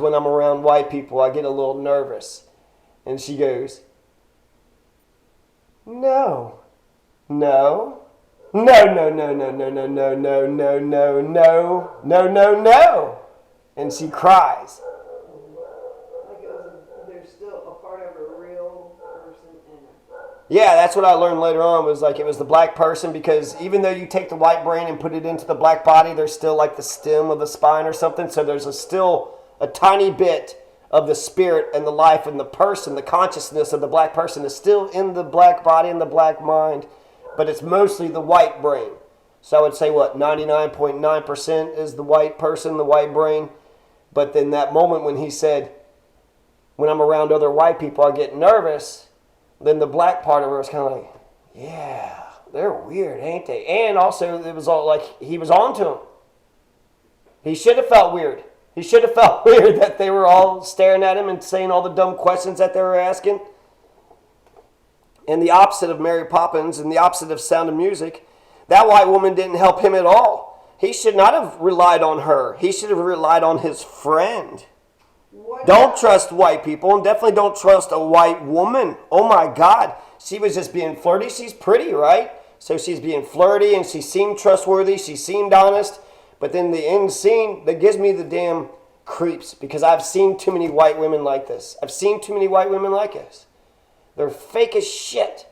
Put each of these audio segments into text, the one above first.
When I'm around white people, I get a little nervous. And she goes, no, no, no, no, no, no, no, no, no, no, no, no, no, no, no, no. And she cries. Like there's still a part of a real person in it. Yeah, that's what I learned later on, was like it was the black person, because even though you take the white brain and put it into the black body, there's still like the stem of the spine or something. So there's still a tiny bit of the spirit and the life and the person, the consciousness of the black person is still in the black body and the black mind, but it's mostly the white brain. So I would say, what, 99.9% is the white person, the white brain. But then that moment when he said, when I'm around other white people, I get nervous, then the black part of her was kind of like, yeah, they're weird, ain't they? And also, it was all like he was on to him. He should have felt weird. He should have felt weird that they were all staring at him and saying all the dumb questions that they were asking. And the opposite of Mary Poppins and the opposite of Sound of Music, that white woman didn't help him at all. He should not have relied on her. He should have relied on his friend. Don't trust white people, and definitely don't trust a white woman. Oh my God. She was just being flirty. She's pretty, right? So she's being flirty, and she seemed trustworthy. She seemed honest. But then the end scene, that gives me the damn creeps, because I've seen too many white women like this. I've seen too many white women like this. They're fake as shit.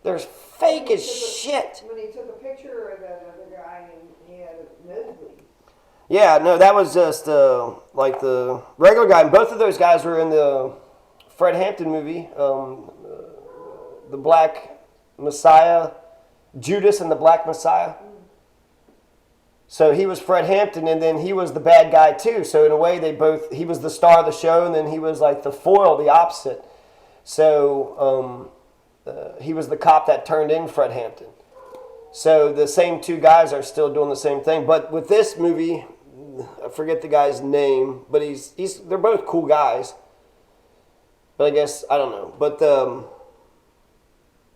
They're fake as shit. When he took a picture of that other guy and he had a nosebleed. Yeah, no, that was just like the regular guy. And both of those guys were in the Fred Hampton movie, The Black Messiah, Judas and the Black Messiah. So he was Fred Hampton, and then he was the bad guy too. So in a way, he was the star of the show, and then he was like the foil, the opposite. So he was the cop that turned in Fred Hampton. So the same two guys are still doing the same thing. But with this movie, I forget the guy's name, but they're both cool guys. But I guess, I don't know. But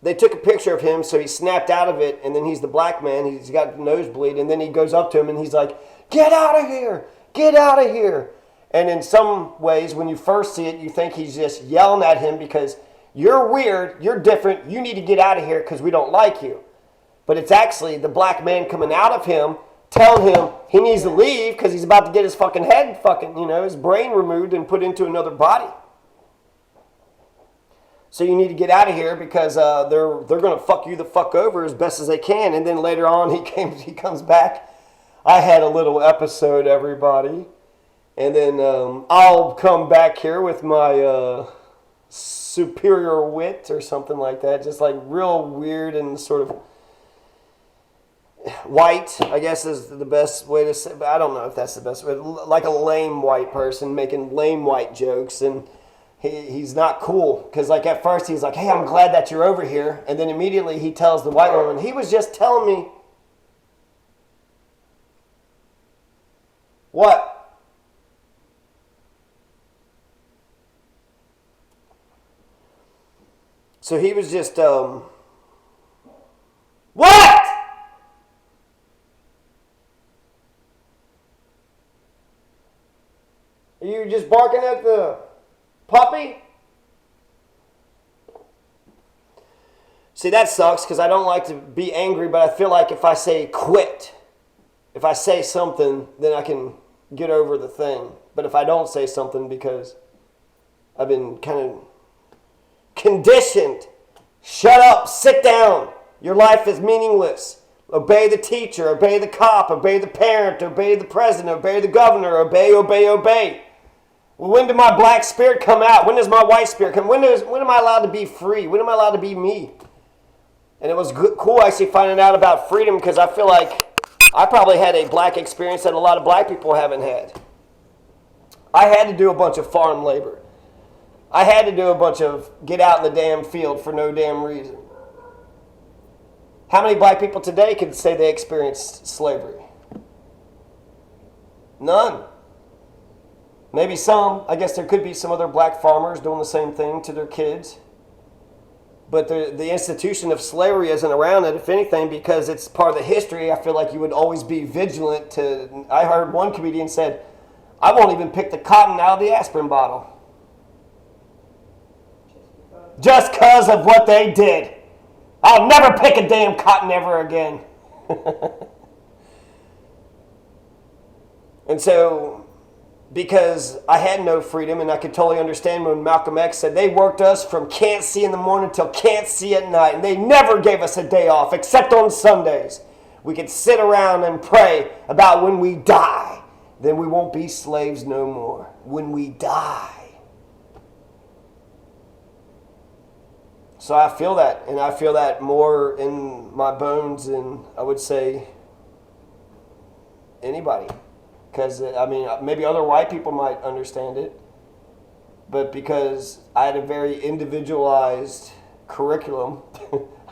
they took a picture of him, so he snapped out of it, and then he's the black man. He's got the nosebleed, and then he goes up to him, and he's like, get out of here! Get out of here! And in some ways, when you first see it, you think he's just yelling at him because you're weird, you're different, you need to get out of here because we don't like you. But it's actually the black man coming out of him, telling him he needs to leave because he's about to get his fucking head his brain removed and put into another body. So you need to get out of here because they're going to fuck you the fuck over as best as they can. And then later on, he comes back. I had a little episode, everybody. And then I'll come back here with my superior wit or something like that. Just like real weird and sort of white, I guess is the best way to say. But I don't know if that's the best way. Like a lame white person making lame white jokes. And he's not cool. Because like at first he's like, hey, I'm glad that you're over here. And then immediately he tells the white woman, he was just telling me. What? So he was just, what? Are you just barking at the puppy? See, that sucks because I don't like to be angry, but I feel like if I say quit, if I say something, then I can get over the thing. But if I don't say something because I've been kind of conditioned, shut up, sit down, your life is meaningless, obey the teacher, obey the cop, obey the parent, obey the president, obey the governor, obey, obey, obey. When did my black spirit come out? When does my white spirit come? When am I allowed to be free? When am I allowed to be me? And it was cool actually finding out about freedom because I feel like I probably had a black experience that a lot of black people haven't had. I had to do a bunch of farm labor. I had to do a bunch of get out in the damn field for no damn reason. How many black people today can say they experienced slavery? None. Maybe some. I guess there could be some other black farmers doing the same thing to their kids. But the institution of slavery isn't around it, if anything, because it's part of the history. I feel like you would always be vigilant to... I heard one comedian said, I won't even pick the cotton out of the aspirin bottle. Just because of what they did. I'll never pick a damn cotton ever again. And so, because I had no freedom, and I could totally understand when Malcolm X said they worked us from can't see in the morning till can't see at night, and they never gave us a day off except on Sundays. We could sit around and pray about when we die, then we won't be slaves no more. When we die. So I feel that, and I feel that more in my bones than I would say anybody. Because, I mean, maybe other white people might understand it, but because I had a very individualized curriculum,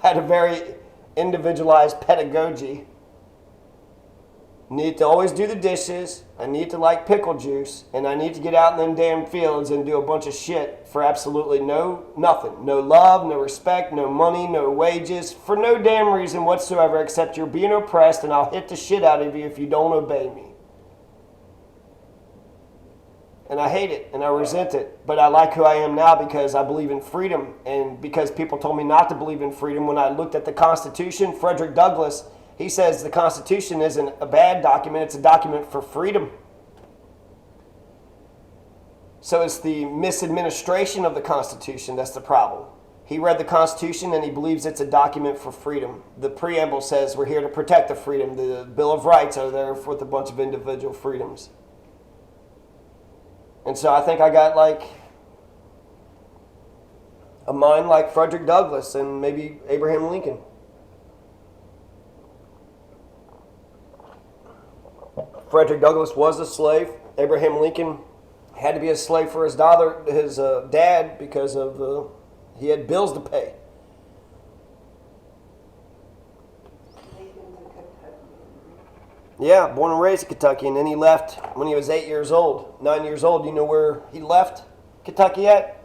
I had a very individualized pedagogy. Need to always do the dishes, I need to like pickle juice, and I need to get out in them damn fields and do a bunch of shit for absolutely nothing. No love, no respect, no money, no wages, for no damn reason whatsoever except you're being oppressed and I'll hit the shit out of you if you don't obey me. And I hate it and I resent it, but I like who I am now because I believe in freedom, and because people told me not to believe in freedom. When I looked at the Constitution, Frederick Douglass, he says the Constitution isn't a bad document, it's a document for freedom. So it's the misadministration of the Constitution that's the problem. He read the Constitution and he believes it's a document for freedom. The preamble says we're here to protect the freedom. The Bill of Rights are there with a bunch of individual freedoms. And so I think I got like a mind like Frederick Douglass and maybe Abraham Lincoln. Frederick Douglass was a slave. Abraham Lincoln had to be a slave for his dad, because of he had bills to pay. Yeah, born and raised in Kentucky, and then he left when he was 8 years old. 9 years old, you know where he left Kentucky at?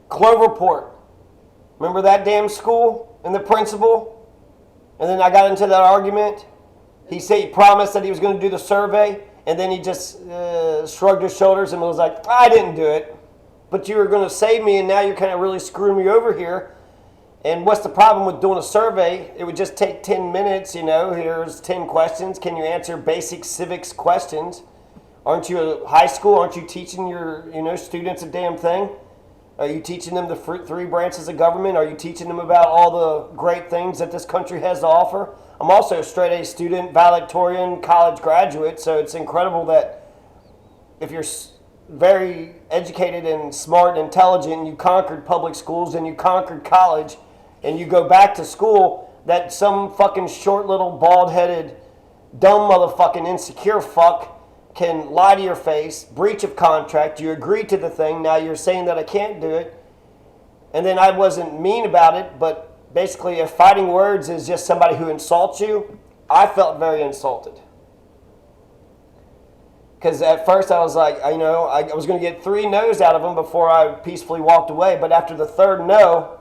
Cloverport. Remember that damn school and the principal? And then I got into that argument. He said he promised that he was going to do the survey, and then he just shrugged his shoulders and was like, I didn't do it. But you were going to save me, and now you're kind of really screwing me over here. And what's the problem with doing a survey? It would just take 10 minutes, you know. Here's 10 questions. Can you answer basic civics questions? Aren't you a high school? Aren't you teaching your students a damn thing? Are you teaching them the three branches of government? Are you teaching them about all the great things that this country has to offer? I'm also a straight A student, valedictorian, college graduate, so it's incredible that if you're very educated and smart and intelligent and you conquered public schools and you conquered college and you go back to school, that some fucking short little bald-headed, dumb motherfucking insecure fuck can lie to your face, breach of contract, you agree to the thing, now you're saying that I can't do it. And then I wasn't mean about it, but basically if fighting words is just somebody who insults you, I felt very insulted. Because at first I was like, I was going to get 3 no's out of him before I peacefully walked away. But after the 3rd no,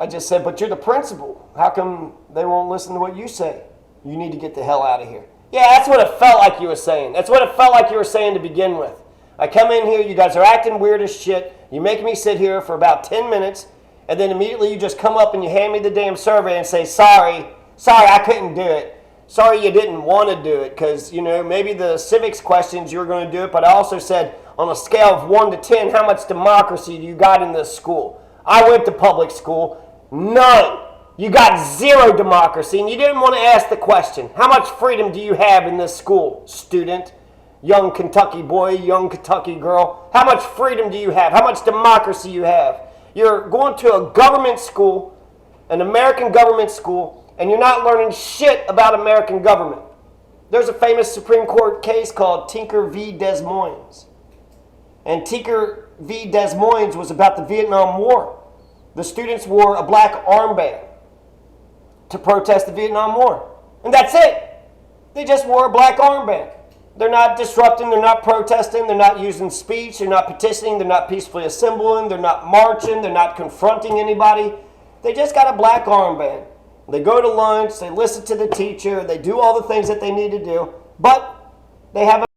I just said, but you're the principal. How come they won't listen to what you say? You need to get the hell out of here. Yeah, that's what it felt like you were saying. That's what it felt like you were saying to begin with. I come in here, you guys are acting weird as shit. You make me sit here for about 10 minutes, and then immediately you just come up and you hand me the damn survey and say, sorry, I couldn't do it. Sorry you didn't want to do it, because, maybe the civics questions you were going to do it, but I also said, on a scale of 1 to 10, how much democracy do you got in this school? I went to public school. None. You got 0 democracy, and you didn't want to ask the question, how much freedom do you have in this school, student? Young Kentucky boy, young Kentucky girl. How much freedom do you have? How much democracy you have? You're going to a government school, an American government school, and you're not learning shit about American government. There's a famous Supreme Court case called Tinker v. Des Moines. And Tinker v. Des Moines was about the Vietnam War. The students wore a black armband to protest the Vietnam War. And that's it. They just wore a black armband. They're not disrupting, they're not protesting, they're not using speech, they're not petitioning, they're not peacefully assembling, they're not marching, they're not confronting anybody. They just got a black armband. They go to lunch, they listen to the teacher, they do all the things that they need to do, but they have